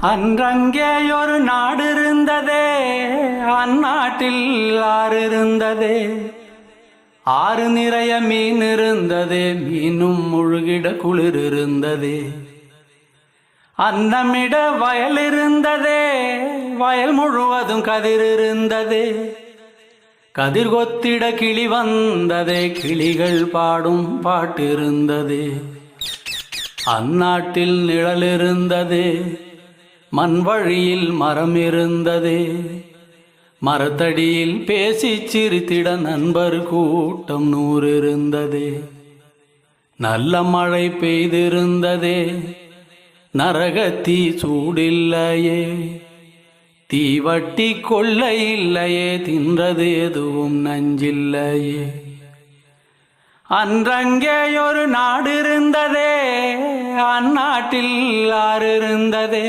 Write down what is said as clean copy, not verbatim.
அன்றங்கே ஒரு நாடு இருந்ததே, அந்நாட்டில் ஆறு இருந்ததே. ஆறு நிறைய மீன் இருந்ததே, மீனும் முழுகிட குளிர் இருந்ததே. அன்னமிட வயல் இருந்ததே, வயல் முழுவதும் கதிர் இருந்ததே. கதிர் கொத்திட கிளி வந்ததே, கிளிகள் பாடும் பாட்டு இருந்ததே. அந்நாட்டில் நிழல் இருந்ததே, மண் வழியில் மரம் இருந்ததே. மரத்தடியில் பேசி சிரித்திட நண்பர் கூட்டம் 100 இருந்ததே. நல்ல மழை பெய்திருந்ததே, நரகத்தீ சூடில்லையே. தீவட்டி கொள்ளை இல்லையே, தின்றது எதுவும் நஞ்சில்லையே. அன்றங்கே ஒரு நாடு இருந்ததே, அந்நாட்டில் ஆறு இருந்ததே.